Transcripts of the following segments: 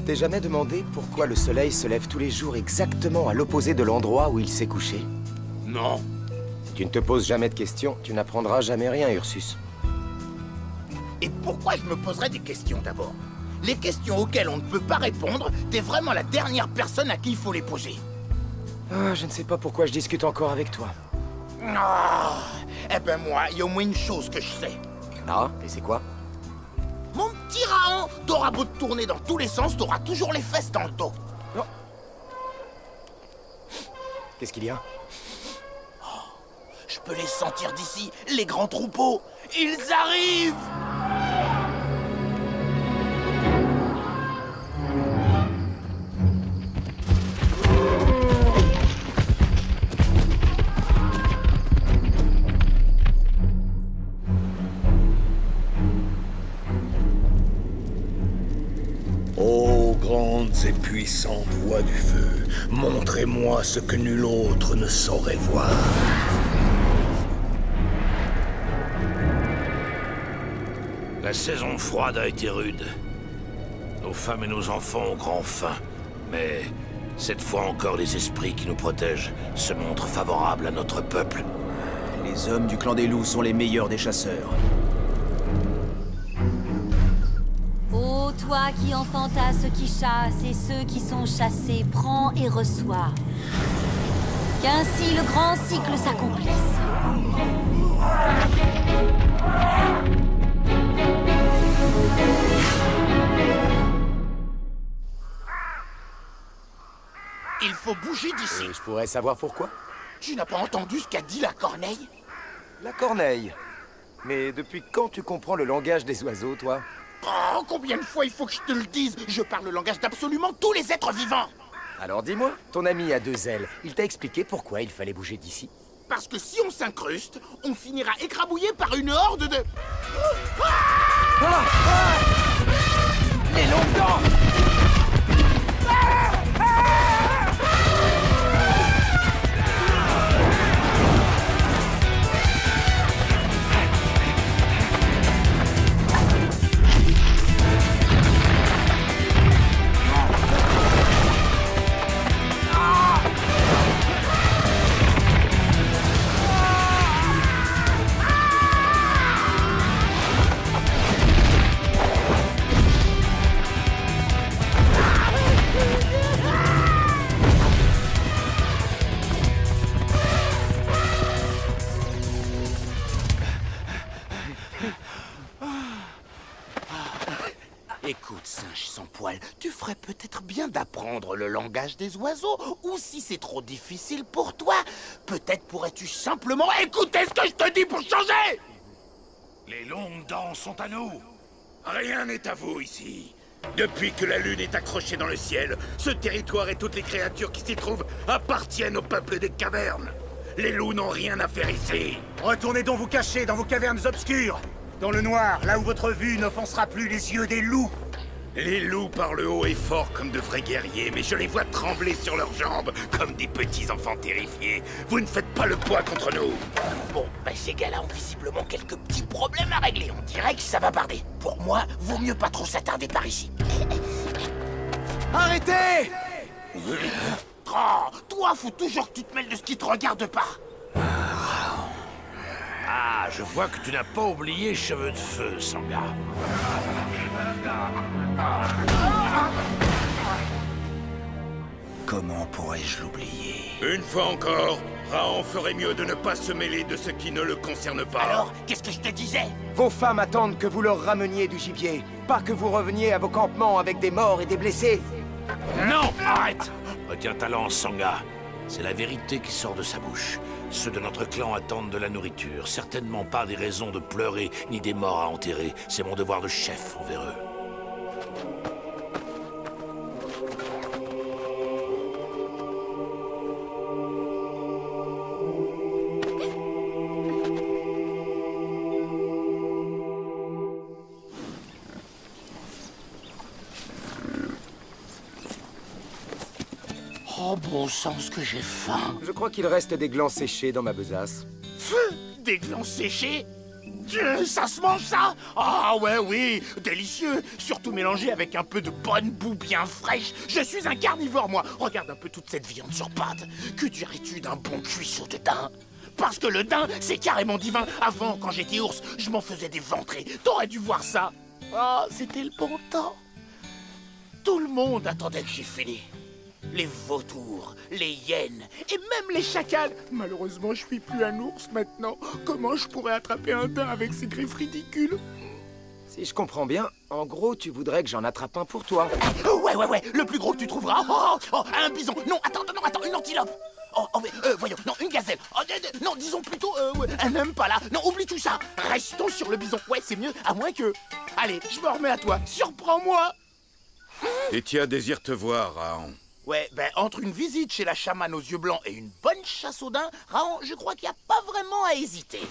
T'es jamais demandé pourquoi le soleil se lève tous les jours exactement à l'opposé de l'endroit où il s'est couché? Non. Si tu ne te poses jamais de questions, tu n'apprendras jamais rien, Ursus. Et pourquoi je me poserais des questions d'abord? Les questions auxquelles on ne peut pas répondre, t'es vraiment la dernière personne à qui il faut les poser. Ah, je ne sais pas pourquoi je discute encore avec toi. Ah, eh ben moi, il y a au moins une chose que je sais. Ah, et c'est quoi? Mon petit Raon, t'auras beau te tourner dans tous les sens, t'auras toujours les fesses dans le dos. Non. Qu'est-ce qu'il y a? Je peux les sentir d'ici, les grands troupeaux. Ils arrivent! Ô grandes et puissantes voix du feu, montrez-moi ce que nul autre ne saurait voir. La saison froide a été rude. Nos femmes et nos enfants ont grand faim. Mais cette fois encore, les esprits qui nous protègent se montrent favorables à notre peuple. Les hommes du clan des loups sont les meilleurs des chasseurs. Ô toi qui enfantas ceux qui chassent et ceux qui sont chassés, prends et reçois. Qu'ainsi le grand cycle s'accomplisse. Il faut bouger d'ici. Je pourrais savoir pourquoi? Tu n'as pas entendu ce qu'a dit la corneille? La corneille. Mais depuis quand tu comprends le langage des oiseaux, toi? Oh, combien de fois il faut que je te le dise? Je parle le langage d'absolument tous les êtres vivants. Alors dis-moi, ton ami a deux ailes. Il t'a expliqué pourquoi il fallait bouger d'ici? Parce que si on s'incruste, on finira écrabouillé par une horde de... Les longues dents! Écoute, singe sans poil, tu ferais peut-être bien d'apprendre le langage des oiseaux, ou si c'est trop difficile pour toi, peut-être pourrais-tu simplement écouter ce que je te dis pour changer! Les longues dents sont à nous. Rien n'est à vous ici. Depuis que la lune est accrochée dans le ciel, ce territoire et toutes les créatures qui s'y trouvent appartiennent au peuple des cavernes. Les loups n'ont rien à faire ici. Retournez donc vous cacher dans vos cavernes obscures. Dans le noir, là où votre vue n'offensera plus les yeux des loups. Les loups parlent haut et fort comme de vrais guerriers, mais je les vois trembler sur leurs jambes comme des petits enfants terrifiés. Vous ne faites pas le poids contre nous. Bon, ben ces gars-là ont visiblement quelques petits problèmes à régler, on dirait que ça va barder. Pour moi, vaut mieux pas trop s'attarder par ici. Arrêtez! Oh, toi, faut toujours que tu te mêles de ce qui te regarde pas. Ah, je vois que tu n'as pas oublié Cheveux de Feu, Sangha. Comment pourrais-je l'oublier? Une fois encore, Raon ferait mieux de ne pas se mêler de ce qui ne le concerne pas. Alors, qu'est-ce que je te disais? Vos femmes attendent que vous leur rameniez du gibier, pas que vous reveniez à vos campements avec des morts et des blessés. Non, arrête! Retiens ta lance, Sangha. C'est la vérité qui sort de sa bouche. Ceux de notre clan attendent de la nourriture. Certainement pas des raisons de pleurer, ni des morts à enterrer. C'est mon devoir de chef envers eux. Oh, bon sens que j'ai faim. Je crois qu'il reste des glands séchés dans ma besace. Des glands séchés? Ça se mange ça? Ah ouais, oui, délicieux. Surtout mélangé avec un peu de bonne boue bien fraîche. Je suis un carnivore, moi. Regarde un peu toute cette viande sur pâte. Que dirais-tu d'un bon cuisseau de daim? Parce que le daim, c'est carrément divin. Avant, quand j'étais ours, je m'en faisais des ventrées. T'aurais dû voir ça. Ah, c'était le bon temps. Tout le monde attendait que j'ai fini. Les vautours, les hyènes et même les chacals. Malheureusement, je suis plus un ours maintenant. Comment je pourrais attraper un daim avec ces griffes ridicules? Si je comprends bien, en gros, tu voudrais que j'en attrape un pour toi. Ouais, le plus gros que tu trouveras. Un bison. Non, attends, une antilope. Voyons, non, une gazelle. Non, disons plutôt, un impala. Non, oublie tout ça. Restons sur le bison. Ouais, c'est mieux, à moins que... Allez, je me remets à toi. Surprends-moi. Tétia désire te voir, Raon. Ouais, ben, entre une visite chez la chamane aux yeux blancs et une bonne chasse au daim, Raon, je crois qu'il n'y a pas vraiment à hésiter.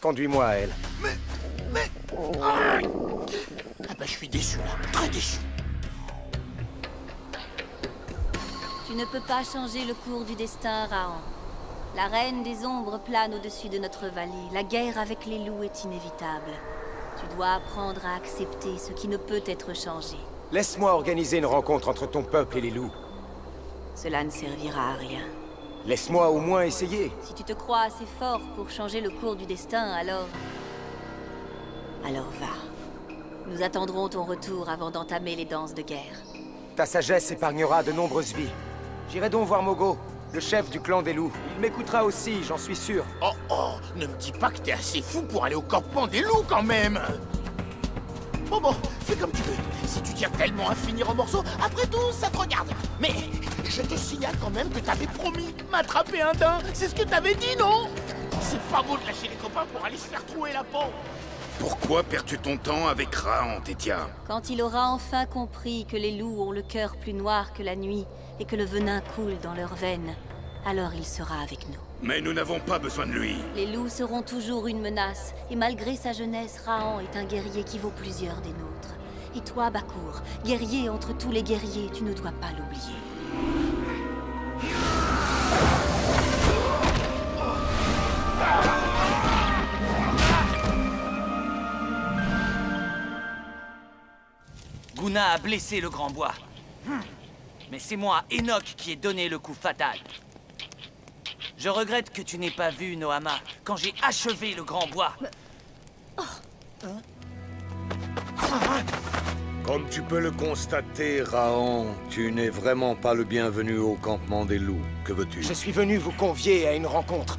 Conduis-moi à elle. Ah ben, je suis déçu, là. Très déçu. Tu ne peux pas changer le cours du destin, Raon. La reine des ombres plane au-dessus de notre vallée. La guerre avec les loups est inévitable. Tu dois apprendre à accepter ce qui ne peut être changé. Laisse-moi organiser une rencontre entre ton peuple et les loups. Cela ne servira à rien. Laisse-moi au moins essayer. Si tu te crois assez fort pour changer le cours du destin, alors va. Nous attendrons ton retour avant d'entamer les danses de guerre. Ta sagesse épargnera de nombreuses vies. J'irai donc voir Mogo, le chef du clan des loups. Il m'écoutera aussi, j'en suis sûr. Oh, ne me dis pas que t'es assez fou pour aller au campement des loups, quand même. Bon, fais comme tu veux. Si tu tiens tellement à finir en morceaux, après tout, ça te regarde. Mais je te signale quand même que t'avais promis m'attraper un daim. C'est ce que t'avais dit, non? C'est pas beau de lâcher les copains pour aller se faire trouer la peau. Pourquoi perds-tu ton temps avec Raon, Tétia? Quand il aura enfin compris que les loups ont le cœur plus noir que la nuit et que le venin coule dans leurs veines, alors il sera avec nous. Mais nous n'avons pas besoin de lui. Les loups seront toujours une menace, et malgré sa jeunesse, Raon est un guerrier qui vaut plusieurs des nôtres. Et toi, Bakour, guerrier entre tous les guerriers, tu ne dois pas l'oublier. Guna a blessé le grand bois. Mais c'est moi, Enoch, qui ai donné le coup fatal. Je regrette que tu n'aies pas vu Nohama quand j'ai achevé le grand bois. Comme tu peux le constater, Raon, tu n'es vraiment pas le bienvenu au campement des loups. Que veux-tu? Je suis venu vous convier à une rencontre.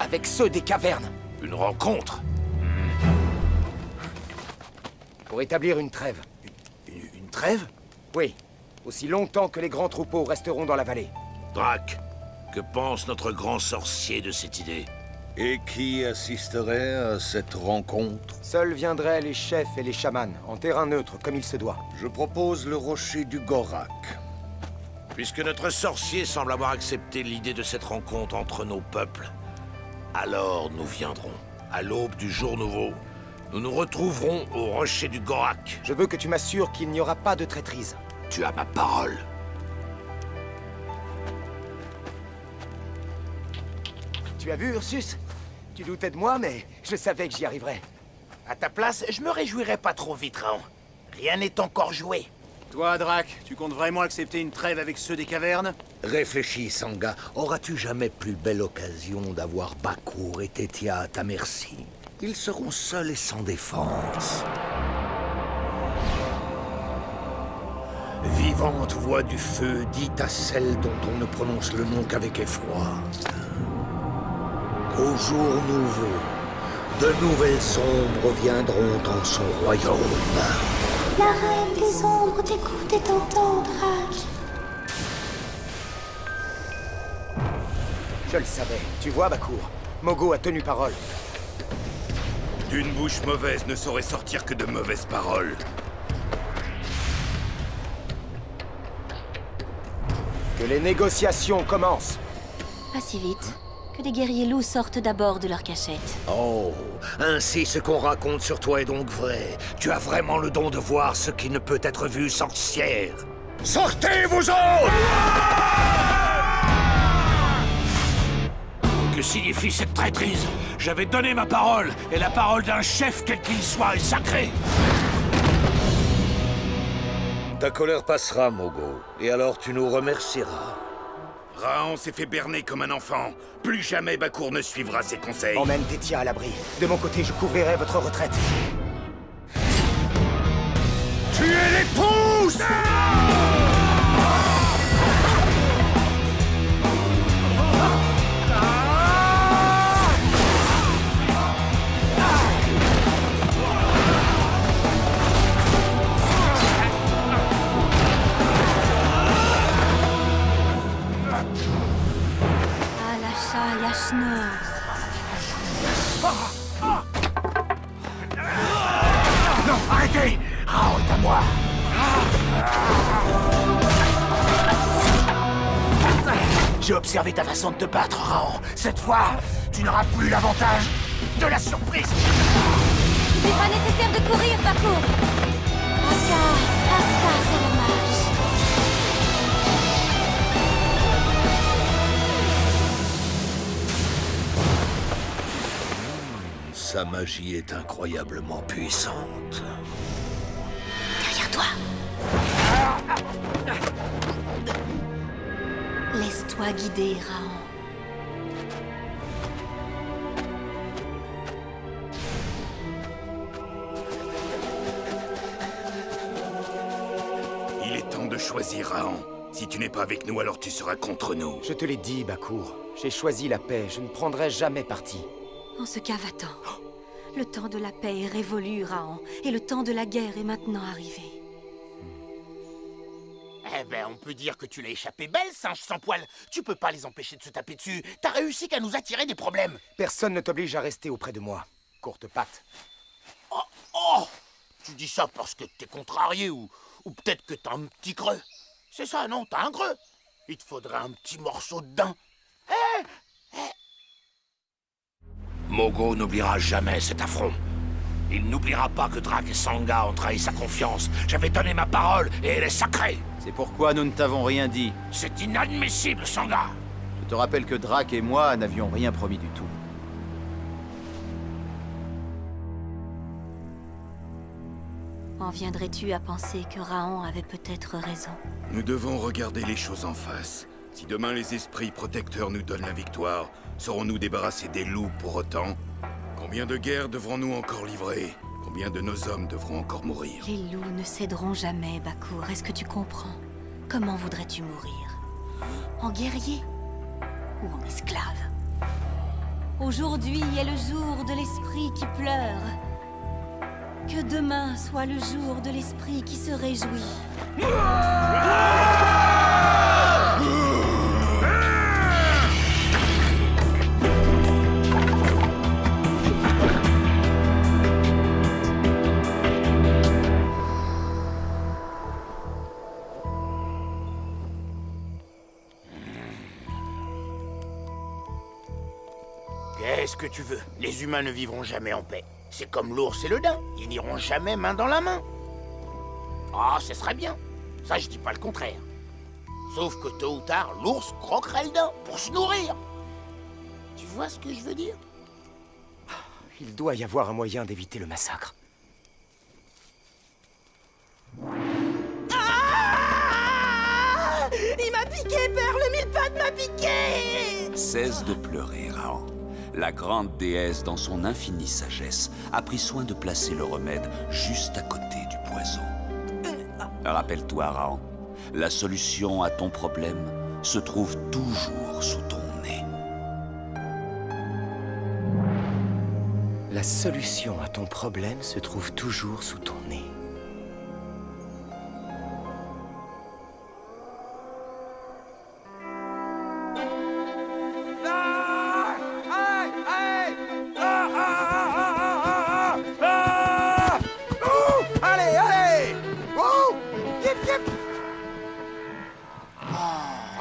Avec ceux des cavernes. Une rencontre? Pour établir une trêve. Une trêve? Oui. Aussi longtemps que les grands troupeaux resteront dans la vallée. Drac, que pense notre grand sorcier de cette idée? Et qui assisterait à cette rencontre? Seuls viendraient les chefs et les chamans, en terrain neutre, comme il se doit. Je propose le rocher du Gorak. Puisque notre sorcier semble avoir accepté l'idée de cette rencontre entre nos peuples, alors nous viendrons. À l'aube du jour nouveau, nous nous retrouverons au rocher du Gorak. Je veux que tu m'assures qu'il n'y aura pas de traîtrise. Tu as ma parole. Tu as vu, Ursus? Tu doutais de moi, mais je savais que j'y arriverais. À ta place, je me réjouirais pas trop vite, Raon. Rien n'est encore joué. Toi, Drac, tu comptes vraiment accepter une trêve avec ceux des cavernes? Réfléchis, Sangha. Auras-tu jamais plus belle occasion d'avoir Bakour et Tétia à ta merci? Ils seront seuls et sans défense. Vivante voix du feu, dites à celle dont on ne prononce le nom qu'avec effroi. Qu'au jour nouveau, de nouvelles ombres viendront en son royaume. La reine des ombres t'écoute et t'entend, Drac. Je le savais. Tu vois, Bakour, Mogo a tenu parole. D'une bouche mauvaise ne saurait sortir que de mauvaises paroles. Que les négociations commencent. Pas si vite. Que des guerriers loups sortent d'abord de leur cachette. Oh, ainsi ce qu'on raconte sur toi est donc vrai. Tu as vraiment le don de voir ce qui ne peut être vu, sorcière. Sortez, vous autres! Que signifie cette traîtrise? J'avais donné ma parole, et la parole d'un chef, quel qu'il soit, est sacrée. Ta colère passera, Mogo, et alors tu nous remercieras. Raon s'est fait berner comme un enfant. Plus jamais Bakour ne suivra ses conseils. Emmène Tétia à l'abri. De mon côté, je couvrirai votre retraite. Tuez-les tous! Alasha Yashno. Non, arrêtez! Raon est à moi! J'ai observé ta façon de te battre, Raon. Cette fois, tu n'auras plus l'avantage de la surprise. Il n'est pas nécessaire de courir, Bakour. Asta, Salamash. Sa magie est incroyablement puissante. Derrière toi. Laisse-toi guider, Raon. Il est temps de choisir, Raon. Si tu n'es pas avec nous, alors tu seras contre nous. Je te l'ai dit, Bakour. J'ai choisi la paix. Je ne prendrai jamais parti. En ce cas, va-t'en. Le temps de la paix est révolu, Raon, et le temps de la guerre est maintenant arrivé. Eh ben, on peut dire que tu l'as échappé belle, singe sans poil. Tu peux pas les empêcher de se taper dessus. T'as réussi qu'à nous attirer des problèmes. Personne ne t'oblige à rester auprès de moi. Courte patte. Oh! Tu dis ça parce que t'es contrarié ou peut-être que t'as un petit creux. C'est ça, non? T'as un creux. Il te faudrait un petit morceau de dent. Mogo n'oubliera jamais cet affront. Il n'oubliera pas que Drak et Sangha ont trahi sa confiance. J'avais donné ma parole et elle est sacrée. C'est pourquoi nous ne t'avons rien dit. C'est inadmissible, Sangha. Je te rappelle que Drak et moi n'avions rien promis du tout. En viendrais-tu à penser que Raon avait peut-être raison? Nous devons regarder les choses en face. Si demain les esprits protecteurs nous donnent la victoire, serons-nous débarrassés des loups pour autant? Combien de guerres devrons-nous encore livrer? Combien de nos hommes devront encore mourir? Les loups ne céderont jamais, Bakour. Est-ce que tu comprends? Comment voudrais-tu mourir? En guerrier? Ou en esclave? Aujourd'hui est le jour de l'esprit qui pleure. Que demain soit le jour de l'esprit qui se réjouit. Qu'est-ce que tu veux? Les humains ne vivront jamais en paix. C'est comme l'ours et le daim. Ils n'iront jamais main dans la main. Ah, ce serait bien. Ça, je dis pas le contraire. Sauf que tôt ou tard, l'ours croquerait le daim pour se nourrir. Tu vois ce que je veux dire? Il doit y avoir un moyen d'éviter le massacre. Ah! Il m'a piqué, Père! Le mille-pattes m'a piqué! Cesse de pleurer, Raon. La grande déesse, dans son infinie sagesse, a pris soin de placer le remède juste à côté du poison. Rappelle-toi, Raon, la solution à ton problème se trouve toujours sous ton nez. La solution à ton problème se trouve toujours sous ton nez.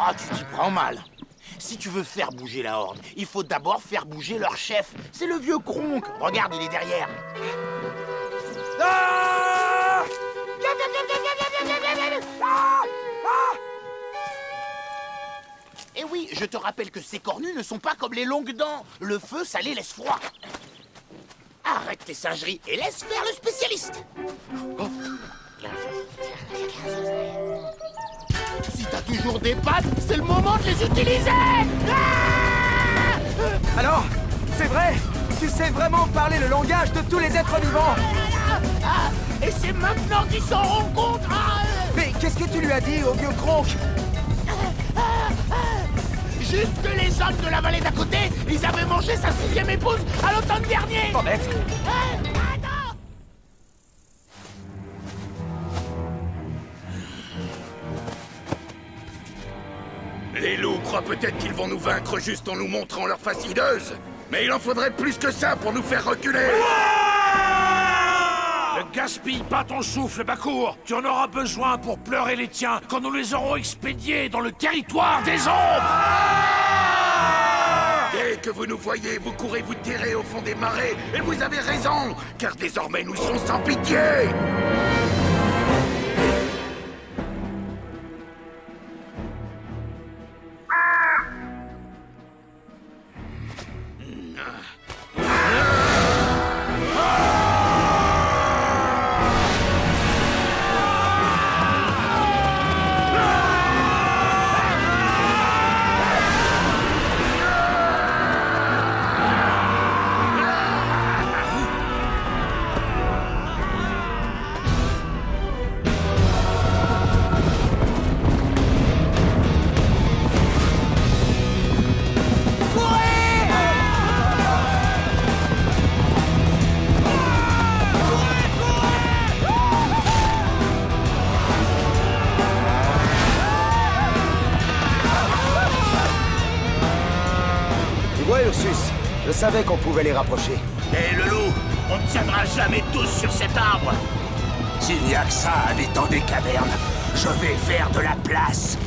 Ah, tu t'y prends mal. Si tu veux faire bouger la Horde, il faut d'abord faire bouger leur chef. C'est le vieux Kronk. Regarde, il est derrière. Ah! Et oui, oui, je te rappelle que ces cornues ne sont pas comme les longues dents. Le feu, ça les laisse froids. Arrête tes singeries et laisse faire le spécialiste. Oh. Si t'as toujours des pattes, c'est le moment de les utiliser. Alors, c'est vrai? Tu sais vraiment parler le langage de tous les êtres vivants? Et c'est maintenant qu'ils s'en rendent compte. Mais qu'est-ce que tu lui as dit au vieux Kronk? Juste que les hommes de la vallée d'à côté, ils avaient mangé sa 6e épouse à l'automne dernier. Oh, bête. Attends. Les loups croient peut-être qu'ils vont nous vaincre juste en nous montrant leur face hideuse. Mais il en faudrait plus que ça pour nous faire reculer. Ne gaspille pas ton souffle, Bakour. Tu en auras besoin pour pleurer les tiens quand nous les aurons expédiés dans le territoire des ombres. Dès que vous nous voyez, vous courez vous tirer au fond des marais. Et vous avez raison, car désormais nous serons sans pitié. Je savais qu'on pouvait les rapprocher. Et le loup, on ne tiendra jamais tous sur cet arbre. S'il n'y a que ça à l'étang des cavernes, je vais faire de la place.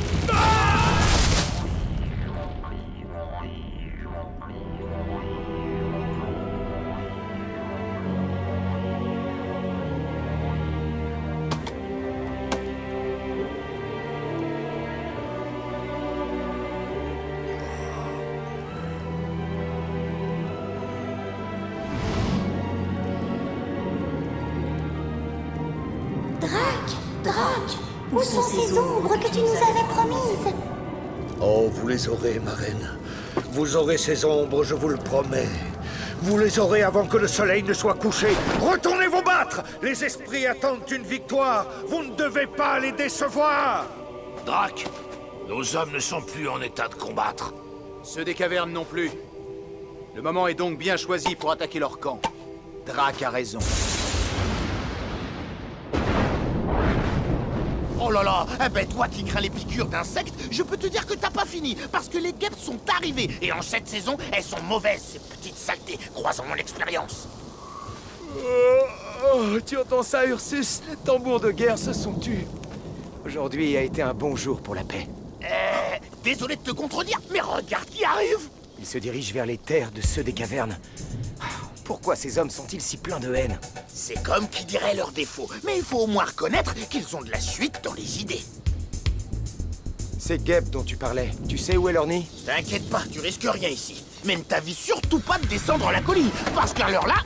Drac, où sont ces ombres que tu nous avais promises? Oh, vous les aurez, ma reine. Vous aurez ces ombres, je vous le promets. Vous les aurez avant que le soleil ne soit couché. Retournez vous battre! Les esprits attendent une victoire. Vous ne devez pas les décevoir! Drac, nos hommes ne sont plus en état de combattre. Ceux des cavernes non plus. Le moment est donc bien choisi pour attaquer leur camp. Drac a raison. Oh là là, eh ben toi qui crains les piqûres d'insectes, je peux te dire que t'as pas fini, parce que les guêpes sont arrivées, et en cette saison, elles sont mauvaises, ces petites saletés, croisant mon expérience. Tu entends ça, Ursus? Les tambours de guerre se sont tus. Aujourd'hui a été un bon jour pour la paix. Désolé de te contredire, mais regarde qui arrive! Ils se dirigent vers les terres de ceux des cavernes. Pourquoi ces hommes sont-ils si pleins de haine? C'est comme qui dirait leurs défauts, mais il faut au moins reconnaître qu'ils ont de la suite dans les idées. Ces guêpes dont tu parlais, tu sais où est leur nid? T'inquiète pas, tu risques rien ici. Mais ne t'avis surtout pas de descendre la colline, parce qu'à l'heure là...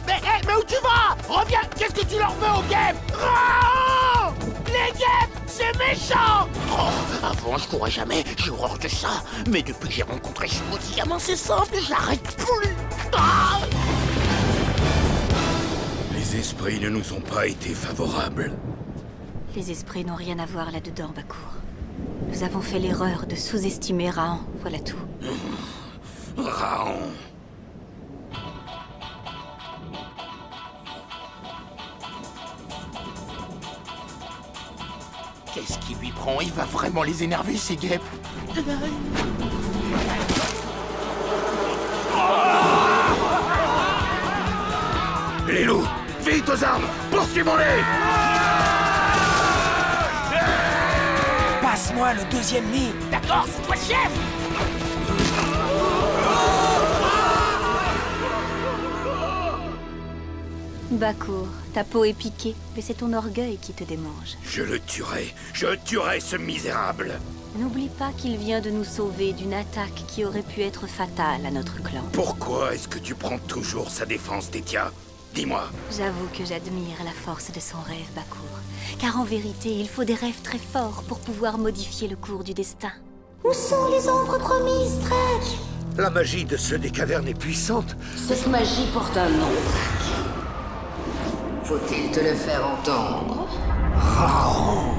Mais où tu vas? Reviens, qu'est-ce que tu leur veux aux guêpes? Oh, les guêpes, c'est méchant! Oh, avant je courais jamais, j'ai horreur de ça. Mais depuis que j'ai rencontré Shimo, c'est simple, j'arrête plus. Ah, Les esprits ne nous ont pas été favorables. Les esprits n'ont rien à voir là-dedans, Bakour. Nous avons fait l'erreur de sous-estimer Rahan, voilà tout. Rahan. qu'est-ce qui lui prend? Il va vraiment les énerver, ces guêpes. Les loups, vite aux armes! Poursuivons-les! Passe-moi le deuxième nid. D'accord, c'est toi le chef! Bakour, ta peau est piquée, mais c'est ton orgueil qui te démange. Je tuerai ce misérable. N'oublie pas qu'il vient de nous sauver d'une attaque qui aurait pu être fatale à notre clan. Pourquoi est-ce que tu prends toujours sa défense, Tétia? Dis-moi. J'avoue que j'admire la force de son rêve, Bakour. Car en vérité, il faut des rêves très forts pour pouvoir modifier le cours du destin. Où sont les ombres promises, Drake? La magie de ceux des cavernes est puissante. Cette magie porte un nom, Drake. Faut-il te le faire entendre?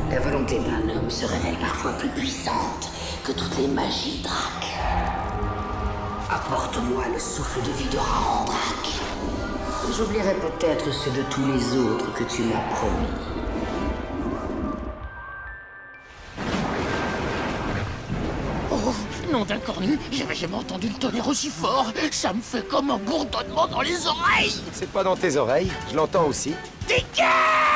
La volonté d'un homme se révèle parfois plus puissante que toutes les magies, Drake. Apporte-moi le souffle de vie de Raon, Drake. J'oublierai peut-être ceux de tous les autres que tu m'as promis. Oh, nom d'un cornu, j'avais jamais entendu le tonnerre aussi fort. Ça me fait comme un bourdonnement dans les oreilles. C'est pas dans tes oreilles, je l'entends aussi. Dégage!